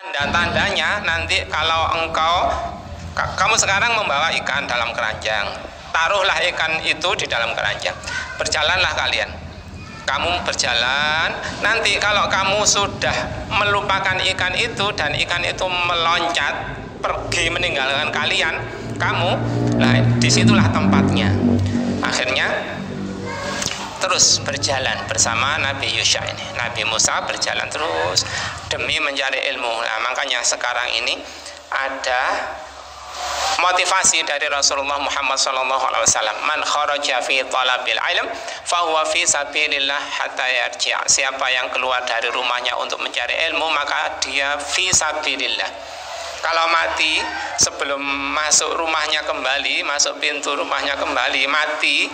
Tanda-tandanya nanti kalau kamu sekarang membawa ikan dalam keranjang, taruhlah ikan itu di dalam keranjang, berjalanlah kalian. Kamu berjalan, nanti kalau kamu sudah melupakan ikan itu dan ikan itu meloncat pergi meninggalkan kalian, nah disitulah tempatnya. Akhirnya terus berjalan bersama Nabi Yusha ini. Nabi Musa berjalan terus demi mencari ilmu. Nah, makanya sekarang ini ada motivasi dari Rasulullah Muhammad SAW. Man kharaja fi talabil ilm fahuwa fi sabilillah hatta yarji'. Siapa yang keluar dari rumahnya untuk mencari ilmu, maka dia fi sabilillah. Kalau mati sebelum masuk rumahnya kembali, masuk pintu rumahnya kembali, mati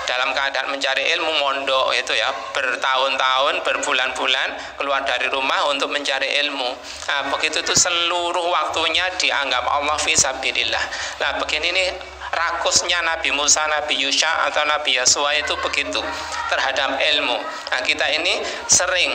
dalam keadaan mencari ilmu, mondok itu ya, bertahun-tahun, berbulan-bulan keluar dari rumah untuk mencari ilmu. Nah, begitu itu seluruh waktunya dianggap Allah fi sabilillah. Nah, begini nih rakusnya Nabi Musa, Nabi Yusha atau Nabi Yosua itu begitu terhadap ilmu. Nah, kita ini sering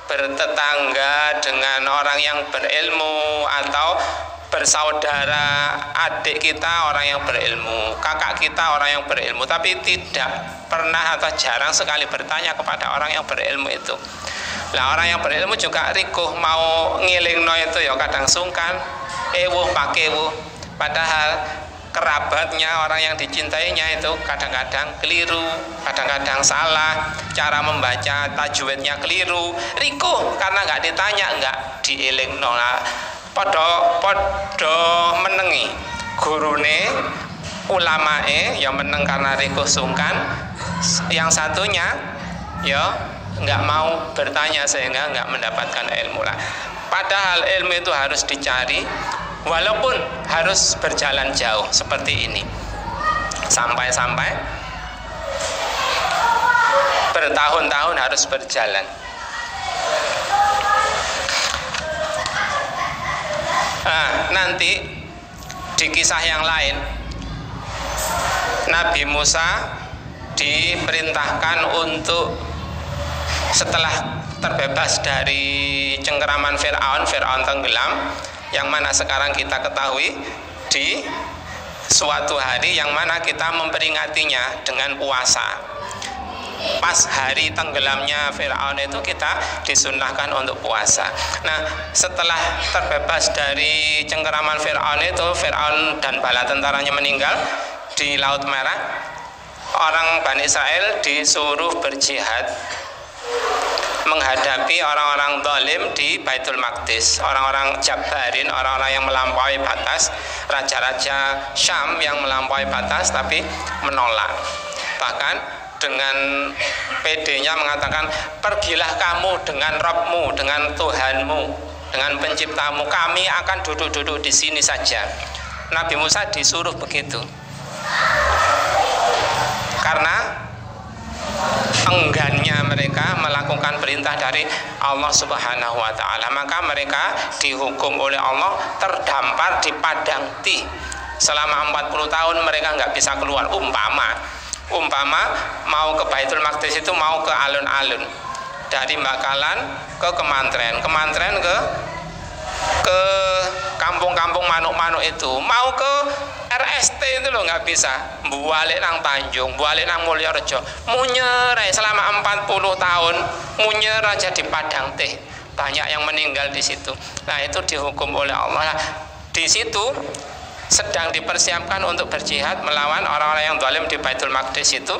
bertetangga dengan orang yang berilmu atau bersaudara adik kita orang yang berilmu, kakak kita orang yang berilmu, tapi tidak pernah atau jarang sekali bertanya kepada orang yang berilmu itu. Nah, orang yang berilmu juga rikuh mau ngilingno itu ya kadang sungkan, pakewuh, padahal kerabatnya orang yang dicintainya itu kadang-kadang keliru, kadang-kadang salah, cara membaca tajwidnya keliru, rikuh karena nggak ditanya, nggak diilingno. Nah, podo menengi gurune, ulamae yang meneng karena rikuh sungkan, yang satunya ya nggak mau bertanya sehingga nggak mendapatkan ilmu lah. Padahal ilmu itu harus dicari walaupun harus berjalan jauh seperti ini, sampai bertahun-tahun harus berjalan. Nah, nanti di kisah yang lain Nabi Musa diperintahkan untuk setelah terbebas dari cengkeraman Fir'aun tenggelam, yang mana sekarang kita ketahui di suatu hari yang mana kita memperingatinya dengan puasa. Pas hari tenggelamnya Fir'aun itu kita disunnahkan untuk puasa. Nah, setelah terbebas dari cengkeraman Fir'aun itu, Fir'aun dan bala tentaranya meninggal di Laut Merah, orang Bani Israel disuruh berjihad menghadapi orang-orang zalim di Baitul Maqdis, orang-orang Jabbarin, orang-orang yang melampaui batas, raja-raja Syam yang melampaui batas tapi menolak. Bahkan dengan PD-nya mengatakan, pergilah kamu dengan Rabbmu, dengan Tuhanmu, dengan penciptamu, kami akan duduk-duduk di sini saja. Nabi Musa disuruh begitu karena enggannya mereka melakukan perintah dari Allah Subhanahu wa Ta'ala, maka mereka dihukum oleh Allah terdampar di padang Ti selama 40 tahun. Mereka nggak bisa keluar. Umpama mau ke Baitul Maqdis itu mau ke alun-alun, dari Bakalan ke Kemantren ke kampung-kampung manuk-manuk itu, mau ke RST itu loh nggak bisa, balik nang Tanjung, balik nang Mulyorejo, munyer selama 40 tahun, munyer aja di padang teh, banyak yang meninggal di situ. Nah, itu dihukum oleh Allah. Nah, di situ sedang dipersiapkan untuk berjihad melawan orang-orang yang zalim di Baitul Maqdis itu,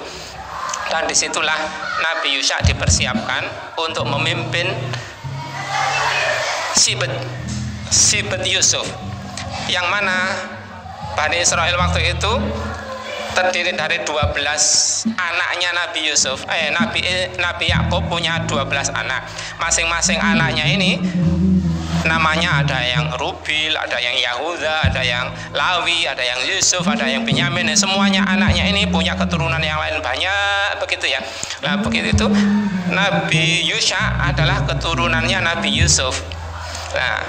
dan disitulah Nabi Yusha dipersiapkan untuk memimpin Sibet Yusuf, yang mana Bani Israel waktu itu terdiri dari 12 anaknya Nabi Yusuf. Nabi Yakub punya 12 anak. Masing-masing anaknya ini namanya ada yang Rubil, ada yang Yahuda, ada yang Lawi, ada yang Yusuf, ada yang Binyamin. Semuanya anaknya ini punya keturunan yang lain banyak begitu ya. Nah, begitu itu Nabi Yusha adalah keturunannya Nabi Yusuf. Nah,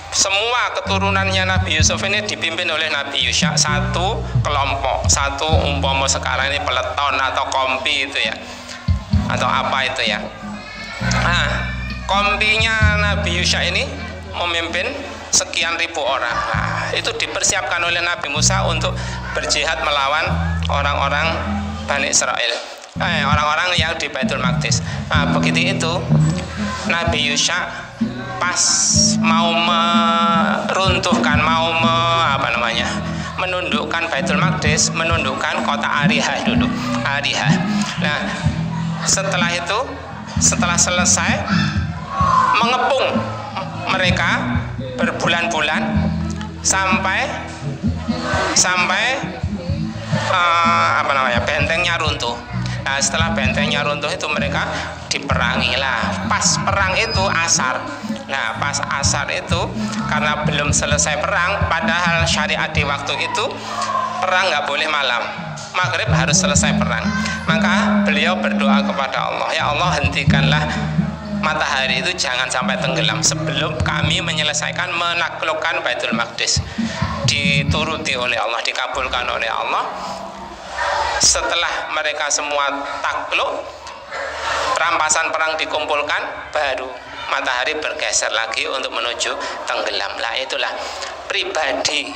semua keturunannya Nabi Yusuf ini dipimpin oleh Nabi Yusha, satu kelompok, satu umpama sekarang ini peleton atau kompi itu ya, atau apa itu ya. Nah, kompinya Nabi Yusha ini memimpin sekian ribu orang. Nah, itu dipersiapkan oleh Nabi Musa untuk berjihad melawan orang-orang Bani Israel, orang-orang yang di Baitul Maqdis. Nah, begitu itu Nabi Yusha pas mau meruntuhkan, mau menundukkan Baitul Maqdis, menundukkan kota Arihah dulu. Arihah. Nah, setelah itu, setelah selesai mengepung mereka berbulan-bulan sampai bentengnya runtuh. Nah, setelah bentengnya runtuh itu mereka diperangi lah. Pas perang itu asar. Nah, pas asar itu karena belum selesai perang, padahal syariat di waktu itu perang nggak boleh malam. Maghrib harus selesai perang. Maka beliau berdoa kepada Allah, ya Allah, hentikanlah matahari itu jangan sampai tenggelam sebelum kami menyelesaikan menaklukkan Baitul Maqdis. Dituruti oleh Allah, dikabulkan oleh Allah. Setelah mereka semua takluk, rampasan perang dikumpulkan, baru matahari bergeser lagi untuk menuju tenggelam. Lah itulah pribadi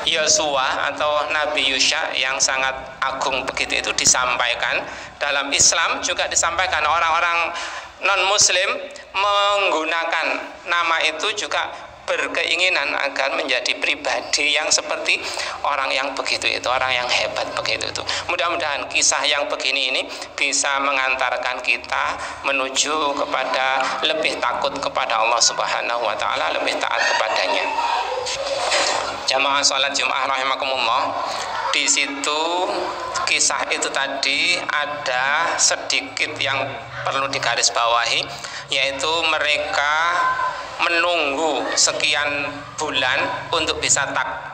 Yosua atau Nabi Yusha yang sangat agung begitu, itu disampaikan dalam Islam, juga disampaikan orang-orang non-muslim menggunakan nama itu juga berkeinginan agar menjadi pribadi yang seperti orang yang begitu itu, orang yang hebat begitu itu. Mudah-mudahan kisah yang begini ini bisa mengantarkan kita menuju kepada lebih takut kepada Allah Subhanahu wa taala, lebih taat kepadanya. Jamaah salat Jumat rahimakumullah, di situ kisah itu tadi ada sedikit yang perlu digarisbawahi, yaitu mereka menunggu sekian bulan untuk bisa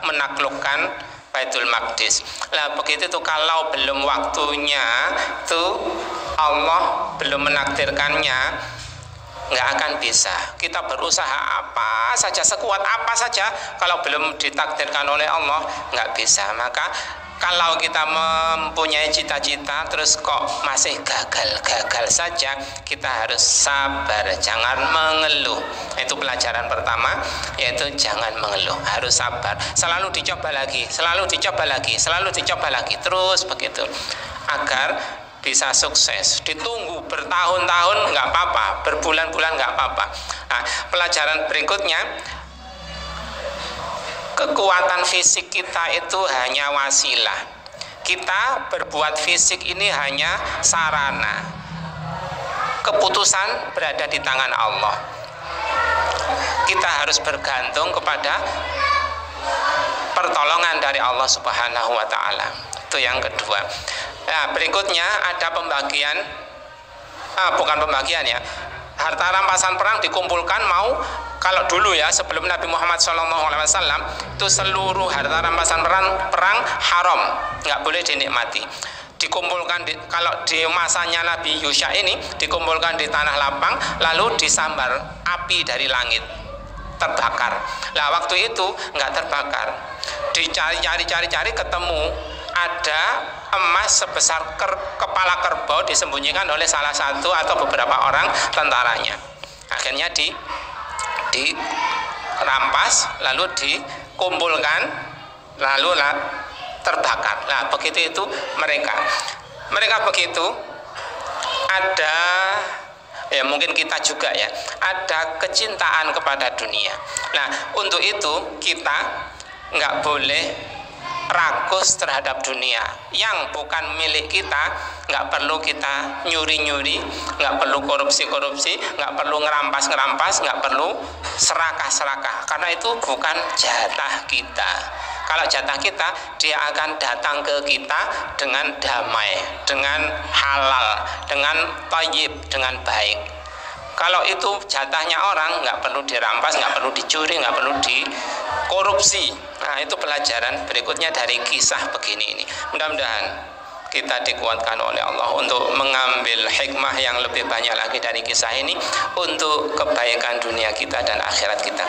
menaklukkan Baitul Maqdis. Lah begitu tuh, kalau belum waktunya tuh, Allah belum menakdirkannya, nggak akan bisa. Kita berusaha apa saja, sekuat apa saja, kalau belum ditakdirkan oleh Allah nggak bisa. Maka kalau kita mempunyai cita-cita terus kok masih gagal saja, kita harus sabar, jangan mengeluh. Itu pelajaran pertama, yaitu jangan mengeluh, harus sabar. Selalu dicoba lagi, selalu dicoba lagi, selalu dicoba lagi, terus begitu, agar bisa sukses. Ditunggu bertahun-tahun nggak apa-apa, berbulan-bulan nggak apa-apa. Nah, pelajaran berikutnya, kekuatan fisik kita itu hanya wasilah. Kita berbuat fisik ini hanya sarana. Keputusan berada di tangan Allah. Kita harus bergantung kepada pertolongan dari Allah Subhanahu wa taala. Itu yang kedua. Nah, berikutnya ada pembagian, bukan pembagian ya, harta rampasan perang dikumpulkan. Kalau dulu ya, sebelum Nabi Muhammad SAW, itu seluruh harta rampasan perang haram, nggak boleh dinikmati. Dikumpulkan kalau di masanya Nabi Yusha ini dikumpulkan di tanah lapang, lalu disambar api dari langit, terbakar. Lah waktu itu nggak terbakar, dicari-cari ketemu ada emas sebesar kepala kerbau disembunyikan oleh salah satu atau beberapa orang tentaranya. Akhirnya dirampas, lalu dikumpulkan, lalu terbakar. Nah begitu itu mereka begitu. Ada ya, mungkin kita juga ya, ada kecintaan kepada dunia. Nah untuk itu kita nggak boleh rakus terhadap dunia yang bukan milik kita. Nggak perlu kita nyuri-nyuri, nggak perlu korupsi-korupsi, nggak perlu ngerampas-ngerampas, nggak perlu serakah-serakah, karena itu bukan jatah kita. Kalau jatah kita, dia akan datang ke kita dengan damai, dengan halal, dengan thayyib, dengan baik. Kalau itu jatahnya orang, nggak perlu dirampas, nggak perlu dicuri, nggak perlu dikorupsi. Nah itu pelajaran berikutnya dari kisah begini ini. Mudah-mudahan kita dikuatkan oleh Allah untuk mengambil hikmah yang lebih banyak lagi dari kisah ini untuk kebaikan dunia kita dan akhirat kita.